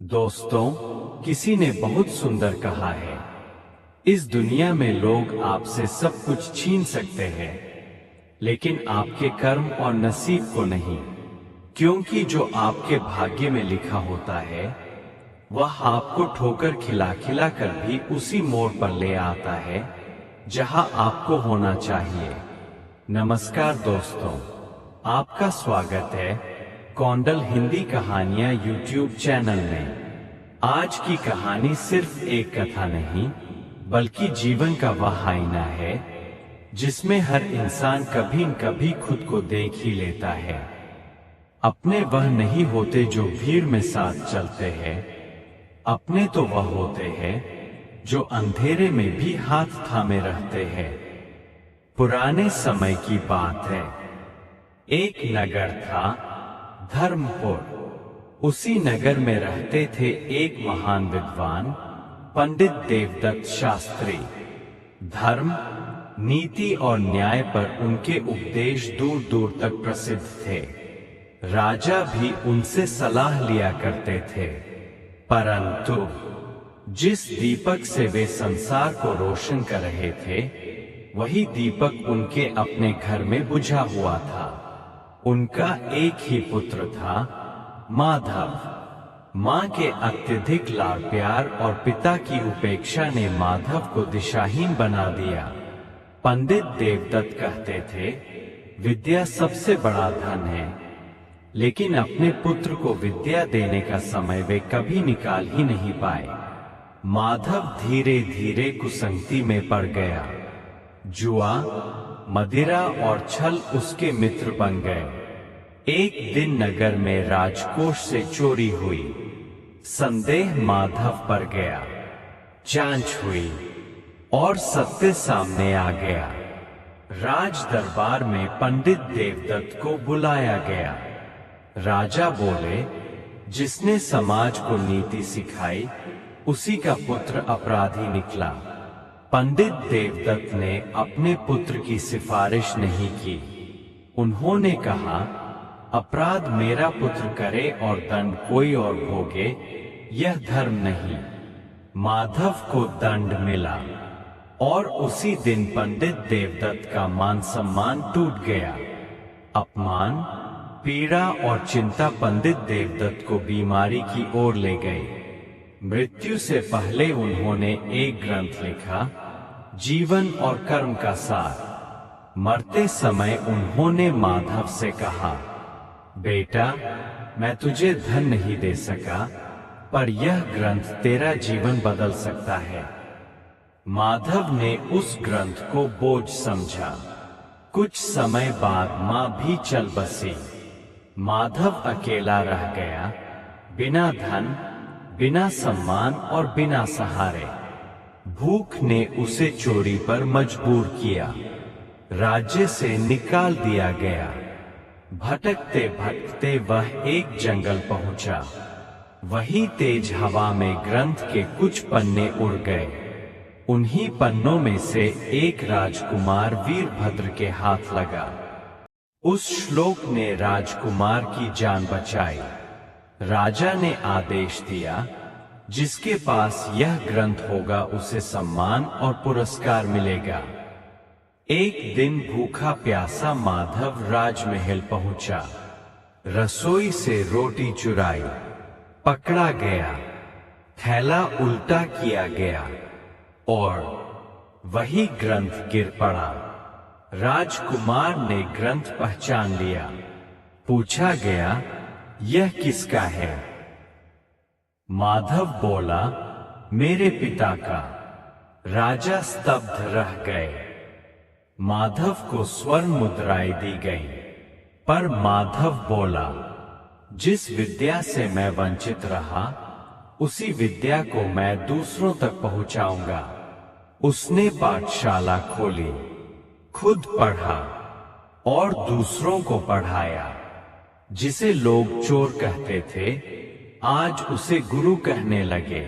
दोस्तों, किसी ने बहुत सुंदर कहा है, इस दुनिया में लोग आपसे सब कुछ छीन सकते हैं, लेकिन आपके कर्म और नसीब को नहीं, क्योंकि जो आपके भाग्य में लिखा होता है, वह आपको ठोकर खिला खिला कर भी उसी मोड़ पर ले आता है, जहां आपको होना चाहिए। नमस्कार दोस्तों, आपका स्वागत है कौंडल हिंदी कहानियां यूट्यूब चैनल में। आज की कहानी सिर्फ एक कथा नहीं, बल्कि जीवन का वह आईना है, जिसमें हर इंसान कभी न कभी खुद को देख ही लेता है। अपने वह नहीं होते जो भीड़ में साथ चलते हैं, अपने तो वह होते हैं जो अंधेरे में भी हाथ थामे रहते हैं। पुराने समय की बात है, एक नगर था, धर्मपुर। उसी नगर में रहते थे एक महान विद्वान, पंडित देवदत्त शास्त्री। धर्म, नीति और न्याय पर उनके उपदेश दूर दूर तक प्रसिद्ध थे। राजा भी उनसे सलाह लिया करते थे, परंतु जिस दीपक से वे संसार को रोशन कर रहे थे, वही दीपक उनके अपने घर में बुझा हुआ था। उनका एक ही पुत्र था, माधव। मां के अत्यधिक लाड़ प्यार और पिता की उपेक्षा ने माधव को दिशाहीन बना दिया। पंडित देवदत्त कहते थे, विद्या सबसे बड़ा धन है, लेकिन अपने पुत्र को विद्या देने का समय वे कभी निकाल ही नहीं पाए। माधव धीरे धीरे कुसंगति में पड़ गया। जुआ, मदिरा और छल उसके मित्र बन गए। एक दिन नगर में राजकोष से चोरी हुई। संदेह माधव पर गया। जांच हुई और सत्य सामने आ गया। राज दरबार में पंडित देवदत्त को बुलाया गया। राजा बोले, जिसने समाज को नीति सिखाई, उसी का पुत्र अपराधी निकला। पंडित देवदत्त ने अपने पुत्र की सिफारिश नहीं की। उन्होंने कहा, अपराध मेरा पुत्र करे और दंड कोई और भोगे, यह धर्म नहीं। माधव को दंड मिला और उसी दिन पंडित देवदत्त का मान सम्मान टूट गया। अपमान, पीड़ा और चिंता पंडित देवदत्त को बीमारी की ओर ले गई। मृत्यु से पहले उन्होंने एक ग्रंथ लिखा, जीवन और कर्म का सार। मरते समय उन्होंने माधव से कहा, बेटा, मैं तुझे धन नहीं दे सका, पर यह ग्रंथ तेरा जीवन बदल सकता है। माधव ने उस ग्रंथ को बोझ समझा। कुछ समय बाद मां भी चल बसी। माधव अकेला रह गया, बिना धन, बिना सम्मान और बिना सहारे। भूख ने उसे चोरी पर मजबूर किया। राज्य से निकाल दिया गया। भटकते भटकते वह एक जंगल पहुंचा। वही तेज हवा में ग्रंथ के कुछ पन्ने उड़ गए। उन्हीं पन्नों में से एक राजकुमार वीरभद्र के हाथ लगा। उस श्लोक ने राजकुमार की जान बचाई। राजा ने आदेश दिया, जिसके पास यह ग्रंथ होगा उसे सम्मान और पुरस्कार मिलेगा। एक दिन भूखा प्यासा माधव राजमहल पहुंचा। रसोई से रोटी चुराई, पकड़ा गया, थैला उल्टा किया गया और वही ग्रंथ गिर पड़ा। राजकुमार ने ग्रंथ पहचान लिया। पूछा गया, यह किसका है? माधव बोला, मेरे पिता का। राजा स्तब्ध रह गए। माधव को स्वर्ण मुद्राएं दी गई, पर माधव बोला, जिस विद्या से मैं वंचित रहा, उसी विद्या को मैं दूसरों तक पहुंचाऊंगा। उसने पाठशाला खोली, खुद पढ़ा और दूसरों को पढ़ाया। जिसे लोग चोर कहते थे, आज उसे गुरु कहने लगे।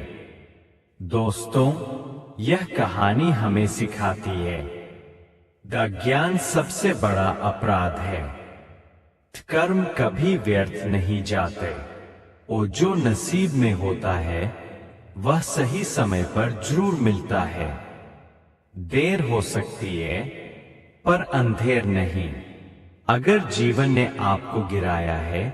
दोस्तों, यह कहानी हमें सिखाती है, अज्ञान सबसे बड़ा अपराध है। कर्म कभी व्यर्थ नहीं जाते। और जो नसीब में होता है वह सही समय पर जरूर मिलता है। देर हो सकती है पर अंधेर नहीं। अगर जीवन ने आपको गिराया है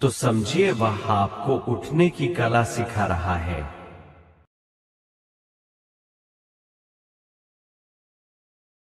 तो समझिए वह आपको उठने की कला सिखा रहा है।